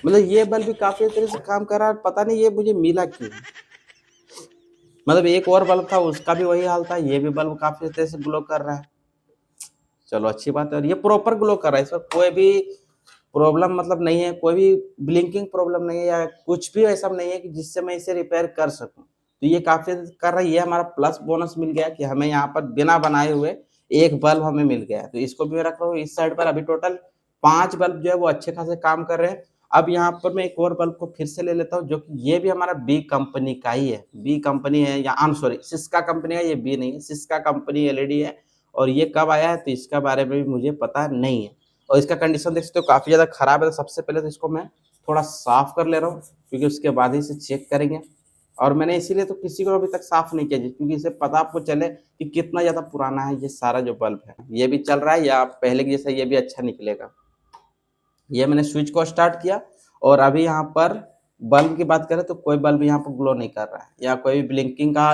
मतलब ये बल्ब भी काफी अच्छे तरीके से काम कर रहा है, पता नहीं ये मुझे मिला क्यों। मतलब एक और बल्ब था उसका भी वही हाल था, ये भी बल्ब काफी अच्छे से ग्लो कर रहा है। चलो अच्छी बात है, और ये प्रॉपर ग्लो कर रहा है, इसमें कोई भी प्रॉब्लम मतलब नहीं है, कोई भी ब्लिंकिंग प्रॉब्लम नहीं है, या कुछ भी ऐसा नहीं है कि जिससे मैं इसे रिपेयर कर सकूं। तो ये काफी कर रहा है, ये हमारा प्लस बोनस मिल गया कि हमें यहाँ पर बिना बनाए हुए एक बल्ब हमें मिल गया है। तो इसको भी मैं रख रहा हूँ इस साइड पर। अभी टोटल 5 बल्ब जो है वो अच्छे खासे काम कर रहे हैं। अब यहाँ पर मैं एक और बल्ब को फिर से ले लेता हूँ, जो कि ये भी हमारा बी कंपनी का ही है। बी कंपनी है, या सॉरी सिस्का कंपनी है, ये बी नहीं है, सिस्का कंपनी एलईडी है। और ये कब आया है तो इसका बारे में भी मुझे पता नहीं है। और इसका कंडीशन देख सकते हो काफी ज्यादा खराब है। तो सबसे पहले तो इसको मैं थोड़ा साफ कर ले रहा हूँ, क्योंकि उसके बाद ही इसे चेक करेंगे। और मैंने इसीलिए तो किसी को अभी तक साफ नहीं किया, क्योंकि इसे पता आपको चले कि कितना ज्यादा पुराना है ये सारा जो बल्ब है। ये भी चल रहा है या पहले की जैसा ये भी अच्छा निकलेगा। ये मैंने स्विच को स्टार्ट किया, और अभी यहाँ पर बल्ब की बात करें तो कोई बल्ब यहाँ पर ग्लो नहीं कर रहा है, या कोई भी ब्लिंकिंग का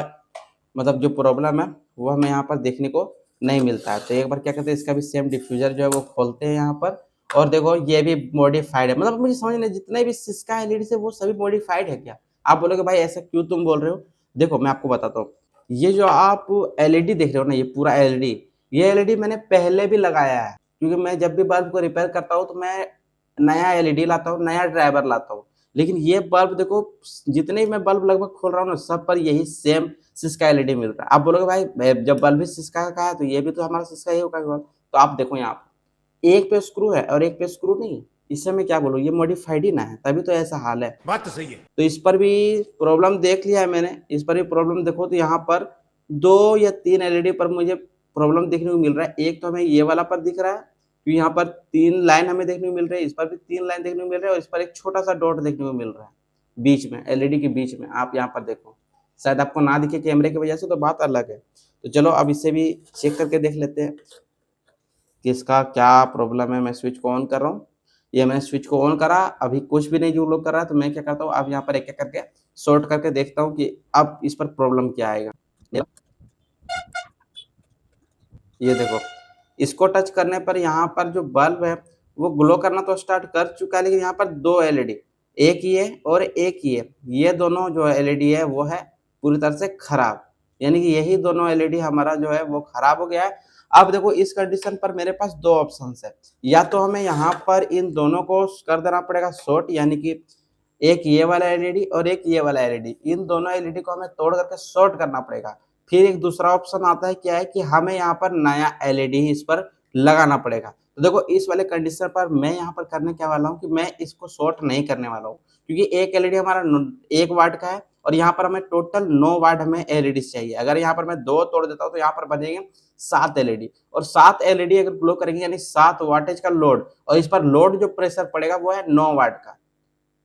मतलब जो प्रॉब्लम है वो हमें यहाँ पर देखने को नहीं मिलता है। तो एक बार क्या कहते हैं, इसका भी सेम डिफ्यूजर जो है वो खोलते हैं यहाँ पर, और देखो ये भी मॉडिफाइड है। मतलब मुझे समझ नहीं, जितने भी सिस्का एलईडी से वो सभी मॉडिफाइड है क्या। आप बोलोगे भाई ऐसा क्यों तुम बोल रहे हो, देखो मैं आपको बताता हूँ। ये जो आप एलईडी देख रहे हो ना, ये पूरा एलईडी, ये एलईडी मैंने पहले भी लगाया है, क्योंकि मैं जब भी बल्ब को रिपेयर करता हूँ तो मैं नया एलईडी लाता हूँ, नया ड्राइवर लाता हूँ। लेकिन ये बल्ब देखो, जितने भी मैं बल्ब लगभग खोल रहा हूँ ना, सब पर यही सेम सिस्का एलईडी मिल रहा है। आप बोलोगे भाई जब बल्ब भी सिस्का का है तो ये भी तो हमारा सिस्का ही होगा बल्ब। तो आप देखो यहाँ पर एक पे स्क्रू है और एक पे स्क्रू नहीं है। इससे मैं क्या बोलूँ, ये मॉडिफाइड ही ना है, तभी तो ऐसा हाल है। बात तो सही है। तो इस पर भी प्रॉब्लम देख लिया है मैंने। इस पर भी प्रॉब्लम देखो तो यहाँ पर 2 या 3 एलईडी पर मुझे प्रॉब्लम देखने को मिल रहा है। एक तो हमें ये वाला पर दिख रहा है, तो यहाँ पर 3 लाइन हमें देखने को मिल रही है, इस पर भी 3 लाइन देखने को मिल रहा है और इस पर एक छोटा-सा डॉट देखने को मिल रहा है, बीच में, एलईडी के बीच में। आप यहाँ पर देखो, शायद आपको ना दिखे कैमरे की वजह से, तो बात अलग है। तो चलो अब इसे भी चेक करके देख लेते हैं कि इसका क्या प्रॉब्लम है। मैं स्विच को ऑन कर रहा हूँ। ये मैंने स्विच को ऑन करा, अभी कुछ भी नहीं जो लोग कर रहा है, तो मैं क्या करता हूँ, अब यहाँ पर एक-एक करके सॉर्ट करके देखता हूँ कि अब इस पर प्रॉब्लम क्या आएगा। ये देखो, इसको टच करने पर यहाँ पर जो बल्ब है वो ग्लो करना तो स्टार्ट कर चुका है, लेकिन यहाँ पर 2 एलईडी, एक ये और एक ये दोनों जो एलईडी है वो है पूरी तरह से खराब। यानी कि यही दोनों एलईडी हमारा जो है वो खराब हो गया है। अब देखो इस कंडीशन पर मेरे पास 2 ऑप्शंस है, या तो हमें यहाँ पर इन दोनों को कर देना पड़ेगा शॉर्ट, यानी कि एक ये वाला एलईडी और एक ये वाला एलईडी, इन दोनों एलईडी को हमें तोड़ करके शॉर्ट करना पड़ेगा। फिर एक दूसरा ऑप्शन आता है, क्या है कि हमें यहाँ पर नया एलईडी इस पर लगाना पड़ेगा। तो देखो इस वाले कंडीशन पर मैं यहाँ पर करने क्या वाला हूँ कि मैं इसको शॉर्ट नहीं करने वाला हूँ, क्योंकि एक एलईडी हमारा 1 वाट का है और यहाँ पर हमें टोटल 9 वाट हमें एलईडी चाहिए। अगर यहाँ पर मैं 2 तोड़ देता हूँ तो यहाँ पर बनेंगे 7 एलईडी, और 7 एलईडी अगर ग्लो करेंगे यानी 7 वाटेज का लोड, और इस पर लोड जो प्रेशर पड़ेगा वो है 9 वाट का।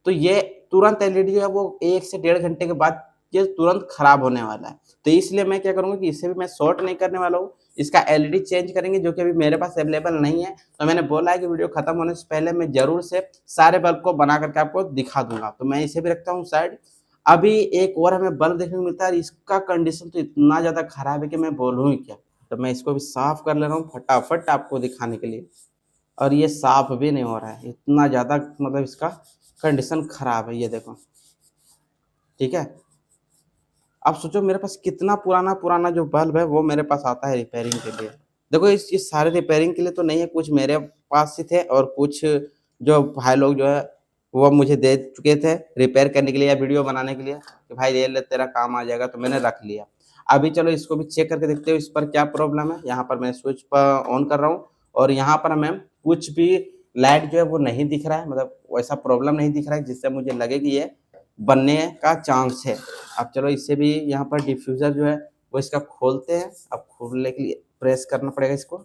तो ये तुरंत एलईडी जो है वो 1 से 1.5 घंटे के बाद ये तुरंत खराब होने वाला है। तो इसलिए मैं क्या करूँगा कि इसे भी मैं शॉर्ट नहीं करने वाला हूँ, इसका एलईडी चेंज करेंगे, जो कि अभी मेरे पास अवेलेबल नहीं है। तो मैंने बोला है कि वीडियो खत्म होने से पहले मैं ज़रूर से सारे बल्ब को बना करके आपको दिखा दूँगा। तो मैं इसे भी रखता हूँ साइड। अभी एक और हमें बल्ब देखने को मिलता है, इसका कंडीशन तो इतना ज़्यादा खराब है कि मैं बोलूँ ही क्या। तो मैं इसको भी साफ कर ले रहा हूँ फटाफट आपको दिखाने के लिए, और ये साफ भी नहीं हो रहा है, इतना ज़्यादा मतलब इसका कंडीशन खराब है। ये देखो, ठीक है। अब सोचो मेरे पास कितना पुराना जो बल्ब है वो मेरे पास आता है रिपेयरिंग के लिए। देखो इस सारे रिपेयरिंग के लिए तो नहीं है, कुछ मेरे पास ही थे और कुछ जो भाई लोग जो है वो मुझे दे चुके थे रिपेयर करने के लिए या वीडियो बनाने के लिए, कि भाई ये ले तेरा काम आ जाएगा, तो मैंने रख लिया। अभी चलो इसको भी चेक करके देखते हो इस पर क्या प्रॉब्लम है। यहाँ पर मैं स्विच पर ऑन कर रहा हूँ और यहाँ पर हमें कुछ भी लाइट जो है वो नहीं दिख रहा है, मतलब वैसा प्रॉब्लम नहीं दिख रहा है जिससे मुझे लगे कि ये बनने का चांस है। अब चलो इससे भी यहाँ पर डिफ्यूज़र जो है वो इसका खोलते हैं। अब खोलने के लिए प्रेस करना पड़ेगा इसको।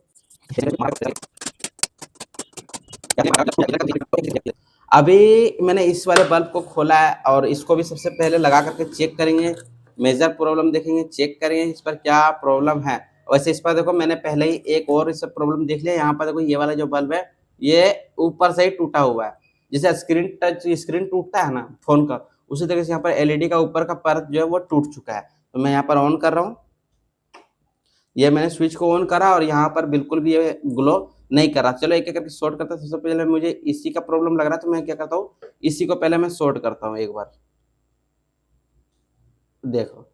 अभी मैंने इस वाले बल्ब को खोला है और इसको भी सबसे पहले लगा करके चेक करेंगे, मेजर प्रॉब्लम देखेंगे, चेक करेंगे इस पर क्या प्रॉब्लम है। वैसे इस पर देखो मैंने पहले ही एक और इस प्रॉब्लम देख लिया। यहाँ पर देखो ये वाला जो बल्ब है ये ऊपर से ही टूटा हुआ है, जैसे स्क्रीन टूटता है ना फ़ोन का, उसी तरह से यहाँ पर एलईडी का ऊपर का परत जो है वो टूट चुका है। तो मैं यहाँ पर ऑन कर रहा हूँ, ये मैंने स्विच को ऑन करा और यहाँ पर बिल्कुल भी ये ग्लो नहीं कर रहा। चलो एक-एक करके सॉर्ट करते हैं। सबसे पहले मुझे इसी का प्रॉब्लम लग रहा है, तो मैं क्या करता हूँ, इसी को पहले मैं सॉर्ट करता हूँ एक बार। देखो,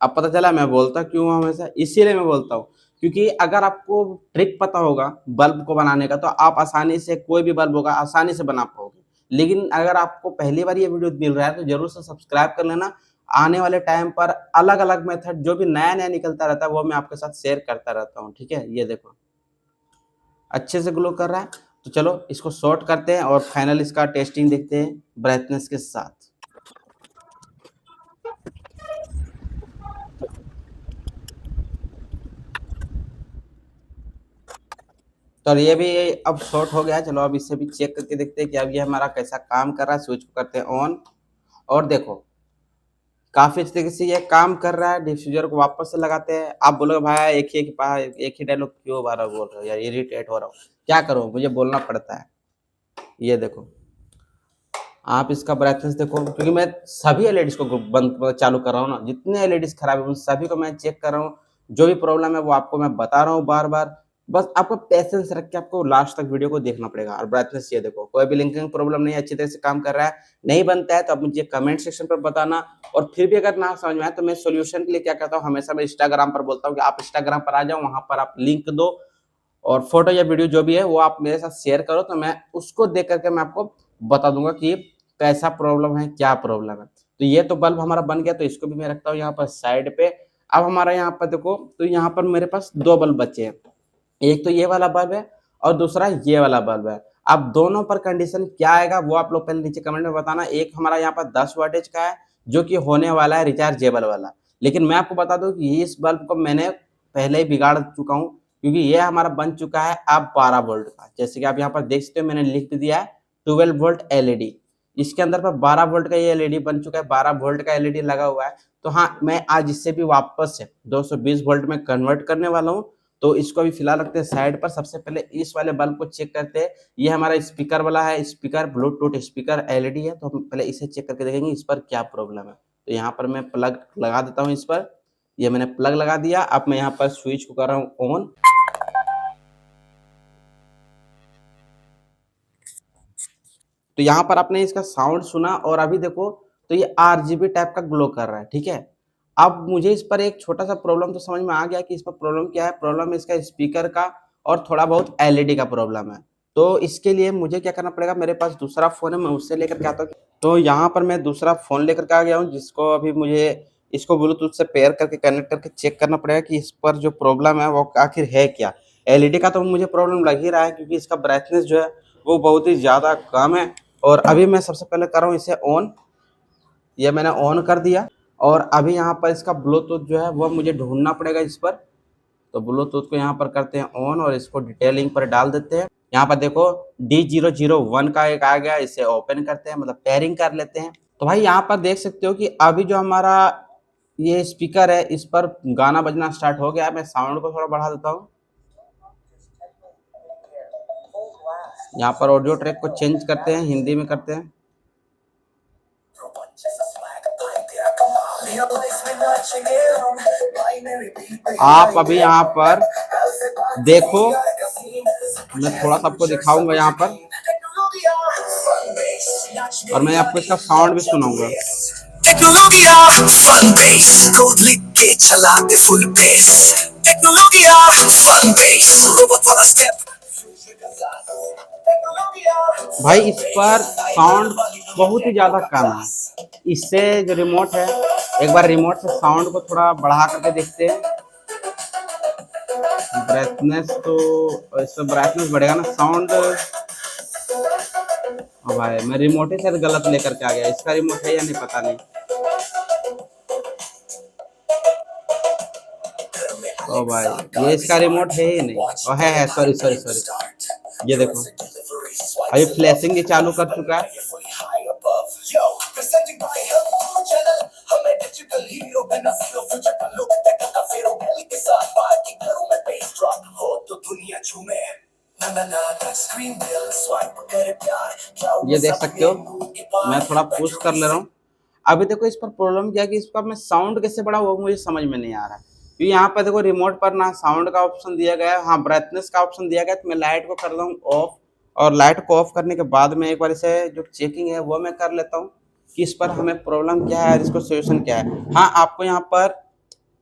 अब पता चला मैं बोलता क्यों हूँ हमेशा, इसीलिए मैं बोलता हूँ, क्योंकि अगर आपको ट्रिक पता होगा बल्ब को बनाने का तो आप आसानी से कोई भी बल्ब होगा आसानी से बना पाओगे। लेकिन अगर आपको पहली बार ये वीडियो मिल रहा है तो ज़रूर से सब्सक्राइब कर लेना। आने वाले टाइम पर अलग-अलग मेथड जो भी नया-नया निकलता रहता है वो मैं आपके साथ शेयर करता रहता हूँ, ठीक है? ये देखो, अच्छे से ग्लो कर रहा है। तो चलो इसको सॉर्ट करते हैं और फाइनल इसका टेस्टिंग देखते हैं ब्राइटनेस के साथ। तो ये भी अब शॉर्ट हो गया है। चलो अब इससे भी चेक करके देखते हैं कि अब ये हमारा कैसा काम कर रहा है। स्विच को करते हैं ऑन और देखो काफ़ी अच्छे तरीके से ये काम कर रहा है। डिफ्यूज़र को वापस से लगाते हैं। आप बोलोगे भाई एक ही डायलॉग क्यों बार-बार बोल रहे हो यार, इरिटेट हो रहा हूँ। क्या करूँ, मुझे बोलना पड़ता है। ये देखो, आप इसका ब्राइटनेस देखो, क्योंकि मैं सभी एलईडीज़ को बंद चालू कर रहा हूँ ना, जितने एलईडीज़ खराब है उन सभी को मैं चेक कर रहा हूँ। जो भी प्रॉब्लम है वो आपको मैं बता रहा हूँ बार-बार। बस आपको पेशेंस रख के आपको लास्ट तक वीडियो को देखना पड़ेगा। और ब्राइटनेस ये देखो, कोई भी लिंकिंग प्रॉब्लम नहीं, अच्छी तरह से काम कर रहा है। नहीं बनता है तो आप मुझे कमेंट सेक्शन पर बताना। और फिर भी अगर ना समझ में आए तो मैं सॉल्यूशन के लिए क्या कहता हूँ, हमेशा मैं इंस्टाग्राम पर बोलता हूँ कि आप इंस्टाग्राम पर आ जाओ, वहां पर आप लिंक दो और फोटो या वीडियो जो भी है वो आप मेरे साथ शेयर करो, तो मैं उसको देख करके मैं आपको बता दूंगा कि कैसा प्रॉब्लम है, क्या प्रॉब्लम है। तो ये तो बल्ब हमारा बन गया, तो इसको भी मैं रखता हूँ यहाँ पर साइड पे। अब हमारा यहाँ पर देखो, तो यहाँ पर मेरे पास दो बल्ब बचे हैं। एक तो ये वाला बल्ब है और दूसरा ये वाला बल्ब है। अब दोनों पर कंडीशन क्या आएगा वो आप लोग पहले नीचे कमेंट में बताना। एक हमारा यहाँ पर 10 वाटेज का है जो कि होने वाला है रिचार्जेबल वाला, लेकिन मैं आपको बता दूं कि इस बल्ब को मैंने पहले ही बिगाड़ चुका हूँ, क्योंकि ये हमारा बन चुका है अब 12 वोल्ट का। जैसे कि आप यहाँ पर देख सकते हो, मैंने लिख दिया है 12 वोल्ट एलईडी। इसके अंदर पर 12 वोल्ट का ये एलईडी बन चुका है, 12 वोल्ट का एलईडी लगा हुआ है। तो हाँ, मैं आज इससे भी वापस से 220 वोल्ट में कन्वर्ट करने वाला हूँ। तो इसको अभी फिलहाल रखते हैं साइड पर। सबसे पहले इस वाले बल्ब को चेक करते हैं। ये हमारा स्पीकर वाला है, स्पीकर ब्लूटूथ स्पीकर एलईडी है, तो हम पहले इसे चेक करके देखेंगे इस पर क्या प्रॉब्लम है। तो यहाँ पर मैं प्लग लगा देता हूँ इस पर। ये मैंने प्लग लगा दिया। अब मैं यहाँ पर स्विच को कर रहा हूँ ऑन। तो यहाँ पर आपने इसका साउंड सुना और अभी देखो तो ये आरजीबी टाइप का ग्लो कर रहा है, ठीक है। अब मुझे इस पर एक छोटा सा प्रॉब्लम तो समझ में आ गया कि इस पर प्रॉब्लम क्या है। प्रॉब्लम है इसका स्पीकर का और थोड़ा बहुत एलईडी का प्रॉब्लम है। तो इसके लिए मुझे क्या करना पड़ेगा, मेरे पास दूसरा फोन है, मैं उससे लेकर के आता हूँ। तो यहाँ पर मैं दूसरा फोन लेकर के आ गया हूँ, जिसको अभी मुझे इसको ब्लूटूथ से पेयर करके कनेक्ट करके चेक करना पड़ेगा कि इस पर जो प्रॉब्लम है वो आखिर है क्या। एलईडी का तो मुझे प्रॉब्लम लग ही रहा है, क्योंकि इसका ब्राइटनेस जो है वो बहुत ही ज़्यादा कम है। और अभी मैं सबसे पहले कर रहा हूँ इसे ऑन। ये मैंने ऑन कर दिया और अभी यहाँ पर इसका ब्लूटूथ जो है वो मुझे ढूंढना पड़ेगा इस पर। तो ब्लूटूथ को यहाँ पर करते हैं ऑन और इसको डिटेलिंग पर डाल देते हैं। यहाँ पर देखो D001 का एक आ गया, इसे ओपन करते हैं, मतलब पेयरिंग कर लेते हैं। तो भाई यहाँ पर देख सकते हो कि अभी जो हमारा ये स्पीकर है इस पर गाना बजना स्टार्ट हो गया है। मैं साउंड को थोड़ा बढ़ा देता हूँ। यहाँ पर ऑडियो ट्रैक को चेंज करते हैं, हिंदी में करते हैं। आप अभी यहाँ पर देखो, मैं थोड़ा सा आपको दिखाऊंगा यहाँ पर और मैं आपको इसका साउंड भी सुनाऊंगा। टेक्नोलॉजिया फन बेस कोड लिख के चलाते फुल बेस। टेक्नोलॉजिया फन बेस रोबोट वाला स्टेप। भाई इस पर साउंड बहुत ही ज्यादा कम है। इससे जो रिमोट है, एक बार रिमोट से साउंड को थोड़ा बढ़ा करके देखते हैं। ब्राइटनेस तो इसमें ब्राइटनेस बढ़ेगा ना, साउंड। भाई मैं रिमोट ही शायद गलत लेकर के आ गया, इसका रिमोट है या नहीं पता नहीं। ओ भाई ये इसका रिमोट है ही नहीं। ओ है, सॉरी सॉरी सॉरी। ये देखो अभी फ्लैशिंग ये चालू कर चुका है। ये देख सकते हो, मैं थोड़ा पुश कर ले रहा हूँ। अभी देखो इस पर प्रॉब्लम क्या है कि इसका मैं साउंड कैसे बढ़ा वो मुझे समझ में नहीं आ रहा है। क्योंकि यहाँ पर देखो रिमोट पर ना साउंड का ऑप्शन दिया गया है, हाँ ब्राइटनेस का ऑप्शन दिया गया है। तो मैं लाइट को कर रहा हूँ ऑफ और लाइट को ऑफ करने के बाद में एक बार इसे जो चेकिंग है वो मैं कर लेता हूँ कि इस पर हमें प्रॉब्लम क्या है और इसको सोल्यूशन क्या है। हाँ, आपको यहाँ पर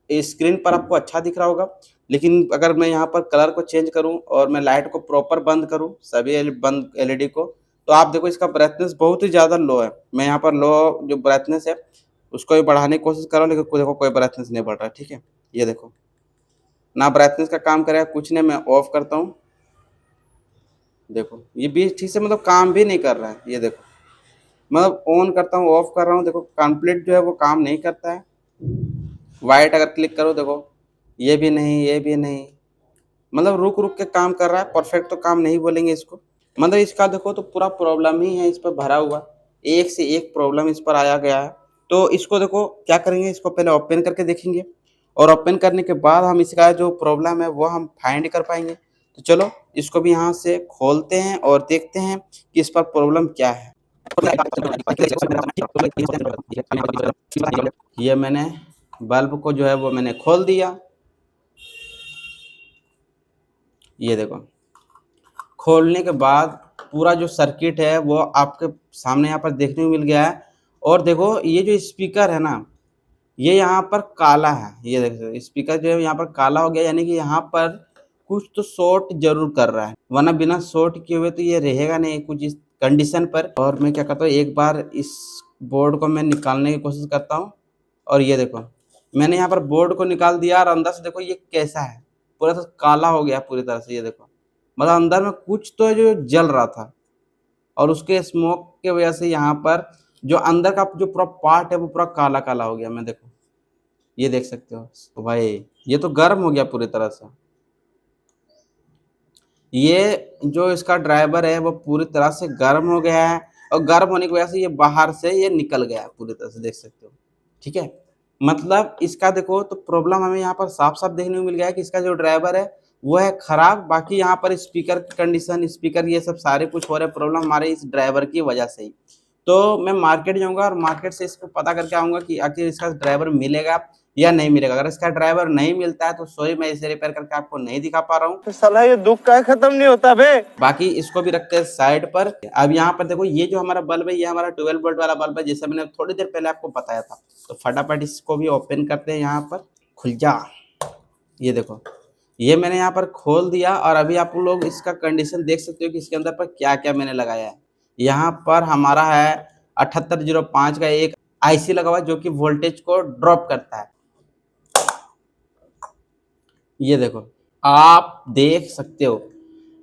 स्क्रीन पर आपको अच्छा दिख रहा होगा, लेकिन अगर मैं यहाँ पर कलर को चेंज करूँ और मैं लाइट को प्रॉपर बंद करूँ, सभी बंद एलईडी को, तो आप देखो इसका ब्राइटनेस बहुत ही ज़्यादा लो है। मैं यहाँ पर लो जो ब्राइटनेस है उसको भी बढ़ाने की कोशिश कर रहा हूँ, लेकिन देखो कोई ब्राइटनेस नहीं बढ़ रहा है, ठीक है। ये देखो ना ब्राइटनेस का काम करेगा, कुछ नहीं। मैं ऑफ करता हूँ, देखो ये भी ठीक से मतलब काम भी नहीं कर रहा है। ये देखो मतलब ऑन करता हूँ, ऑफ कर रहा हूँ, देखो कंप्लीट जो है वो काम नहीं करता है। वाइट अगर क्लिक करो देखो ये भी नहीं, ये भी नहीं, मतलब रुक रुक के काम कर रहा है। परफेक्ट तो काम नहीं बोलेंगे इसको, मतलब इसका देखो तो पूरा प्रॉब्लम ही है इस पर भरा हुआ, एक से एक प्रॉब्लम इस पर आया गया है। तो इसको देखो क्या करेंगे, इसको पहले ओपन करके देखेंगे और ओपन करने के बाद हम इसका जो प्रॉब्लम है वो हम फाइंड कर पाएंगे। तो चलो इसको भी यहाँ से खोलते हैं और देखते हैं कि इस पर प्रॉब्लम क्या है। ये मैंने बल्ब को जो है वो मैंने खोल दिया। ये देखो, खोलने के बाद पूरा जो सर्किट है वो आपके सामने यहाँ पर देखने को मिल गया है। और देखो ये जो स्पीकर है ना, ये यहाँ पर काला है। ये देखो स्पीकर जो है यहाँ पर काला हो गया, यानी कि यहाँ पर कुछ तो शॉर्ट जरूर कर रहा है, वरना बिना शॉर्ट किए हुए तो ये रहेगा नहीं कुछ इस कंडीशन पर। और मैं क्या करता हूँ, एक बार इस बोर्ड को मैं निकालने की कोशिश करता हूँ। और ये देखो मैंने यहाँ पर बोर्ड को निकाल दिया और अंदर से देखो ये कैसा है, पूरा तो काला हो गया पूरी तरह से। ये देखो मतलब अंदर में कुछ तो है जो जल रहा था, और उसके स्मोक के वजह से यहाँ पर जो अंदर का जो पूरा पार्ट है वो पूरा काला काला हो गया। मैं देखो ये देख सकते हो तो भाई ये तो गर्म हो गया पूरी तरह से। ये जो इसका ड्राइवर है वो पूरी तरह से गर्म हो गया है, और गर्म होने की वजह से ये बाहर से ये निकल गया है पूरी तरह से, देख सकते हो। ठीक है, मतलब इसका देखो तो प्रॉब्लम हमें यहाँ पर साफ साफ देखने को मिल गया है कि इसका जो ड्राइवर है वो है खराब। बाकी यहाँ पर स्पीकर की कंडीशन, स्पीकर ये सब सारे कुछ हो रहे प्रॉब्लम हमारे इस ड्राइवर की वजह से ही। तो मैं मार्केट जाऊँगा और मार्केट से इसको पता करके आऊँगा कि आखिर इसका ड्राइवर मिलेगा या नहीं मिलेगा। अगर इसका ड्राइवर नहीं मिलता है तो सॉरी, मैं इसे रिपेयर करके आपको नहीं दिखा पा रहा हूँ। तो साला ये दुख का खत्म नहीं होता बे। बाकी इसको भी रखते हैं साइड पर। अब यहाँ पर देखो ये जो हमारा बल्ब है ये हमारा 12 वोल्ट वाला बल्ब है, जैसे मैंने थोड़ी देर पहले आपको बताया था। तो फटाफट इसको भी ओपन करते हैं। यहाँ पर खुल जा, ये देखो ये मैंने यहाँ पर खोल दिया, और अभी आप लोग इसका कंडीशन देख सकते हो कि इसके अंदर पर क्या क्या मैंने लगाया है। यहाँ पर हमारा है 7805 का एक आईसी लगा हुआ है जो कि वोल्टेज को ड्रॉप करता है। ये देखो आप देख सकते हो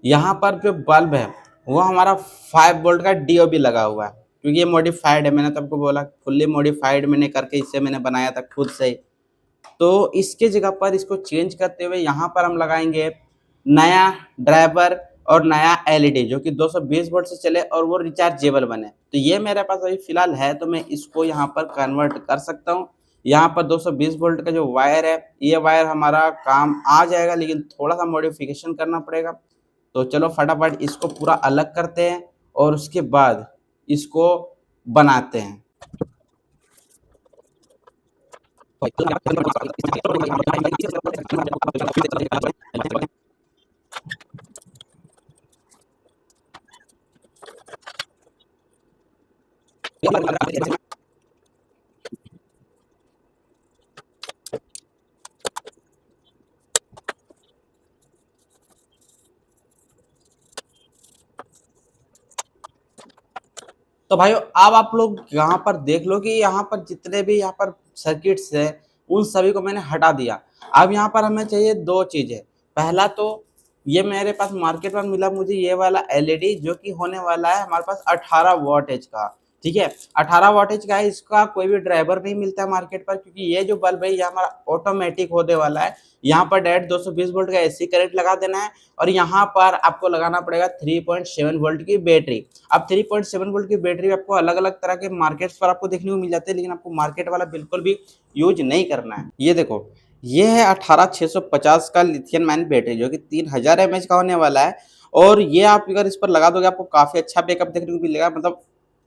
यहाँ पर जो बल्ब है वो हमारा 5 वोल्ट का डीओबी लगा हुआ है, क्योंकि ये मॉडिफाइड है। मैंने तो आपको बोला फुल्ली मॉडिफाइड मैंने करके इसे मैंने बनाया था खुद से ही। तो इसके जगह पर इसको चेंज करते हुए यहाँ पर हम लगाएंगे नया ड्राइवर और नया एलईडी जो कि 220 वोल्ट से चले और वो रिचार्जेबल बने। तो ये मेरे पास अभी फिलहाल है, तो मैं इसको यहाँ पर कन्वर्ट कर सकता हूँ। यहाँ पर 220 वोल्ट का जो वायर है ये वायर हमारा काम आ जाएगा, लेकिन थोड़ा सा मॉडिफिकेशन करना पड़ेगा। तो चलो फटाफट इसको पूरा अलग करते हैं और उसके बाद इसको बनाते हैं। तो भाइयों अब आप लोग यहाँ पर देख लो कि यहाँ पर जितने भी यहाँ पर सर्किट्स है उन सभी को मैंने हटा दिया। अब यहाँ पर हमें चाहिए दो चीजें। पहला तो ये मेरे पास मार्केट में मिला मुझे ये वाला एलईडी जो कि होने वाला है हमारे पास 18 वॉटेज का। ठीक है, 18 वॉटेज का है। इसका कोई भी ड्राइवर नहीं मिलता है मार्केट पर, क्योंकि ये जो बल्ब है ये हमारा ऑटोमेटिक होने वाला है। यहाँ पर डायरेक्ट 220 वोल्ट का एसी करंट लगा देना है, और यहाँ पर आपको लगाना पड़ेगा 3.7 वोल्ट की बैटरी। अब 3.7 वोल्ट की बैटरी आपको अलग अलग तरह के मार्केट्स पर आपको देखने को मिल जाते हैं, लेकिन आपको मार्केट वाला बिल्कुल भी यूज नहीं करना है। ये देखो ये है 18650 का लिथियम आयन बैटरी जो कि 3000 mAh का होने वाला है। और ये आप अगर इस पर लगा दोगे आपको काफी अच्छा बैकअप देखने को मिलेगा। मतलब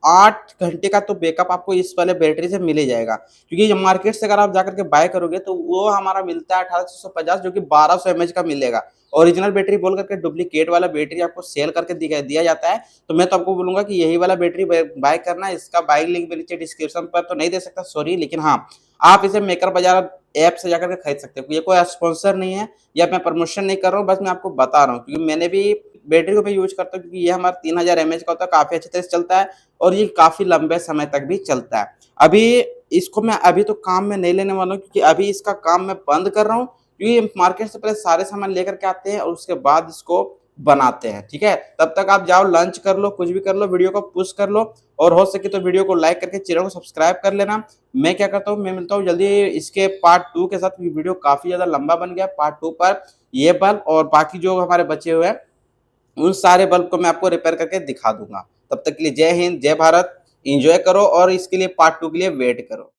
8 घंटे का तो बैकअप आपको इस वाले बैटरी से मिल ही जाएगा, क्योंकि ये मार्केट से अगर आप जाकर के बाय करोगे तो वो हमारा मिलता है 18650 जो कि 1200 mAh का मिलेगा। ओरिजिनल बैटरी बोल करके डुप्लीकेट वाला बैटरी आपको सेल करके दिया जाता है। तो मैं तो आपको बोलूंगा कि यही वाला बैटरी बाय करना। इसका बाय लिंक मेरे नीचे डिस्क्रिप्शन पर तो नहीं दे सकता सॉरी, लेकिन हाँ आप इसे मेकर बाजार ऐप से जाकर के खरीद सकते हो। ये कोई स्पॉन्सर नहीं है या मैं प्रमोशन नहीं कर रहा हूँ, बस मैं आपको बता रहा हूँ क्योंकि मैंने भी बैटरी को मैं यूज करता हूँ, क्योंकि ये हमारा 3000 mAh का होता है, काफी अच्छे तरह से चलता है और ये काफी लंबे समय तक भी चलता है। अभी इसको मैं अभी तो काम में नहीं लेने वाला हूँ, क्योंकि अभी इसका काम मैं बंद कर रहा हूँ, क्योंकि मार्केट से पहले सारे सामान लेकर के आते हैं और उसके बाद इसको बनाते हैं। ठीक है, तब तक आप जाओ लंच कर लो, कुछ भी कर लो, वीडियो को पुश कर लो, और हो सके तो वीडियो को लाइक करके चैनल को सब्सक्राइब कर लेना। मैं क्या करता हूँ, मैं मिलता हूँ जल्दी इसके पार्ट 2 के साथ। वीडियो काफी ज्यादा लंबा बन गया। पार्ट 2 पर ये बल्ब और बाकी जो हमारे बचे हुए हैं उन सारे बल्ब को मैं आपको रिपेयर करके दिखा दूंगा। तब तक के लिए जय हिंद, जय भारत, एंजॉय करो और इसके लिए पार्ट 2 के लिए वेट करो।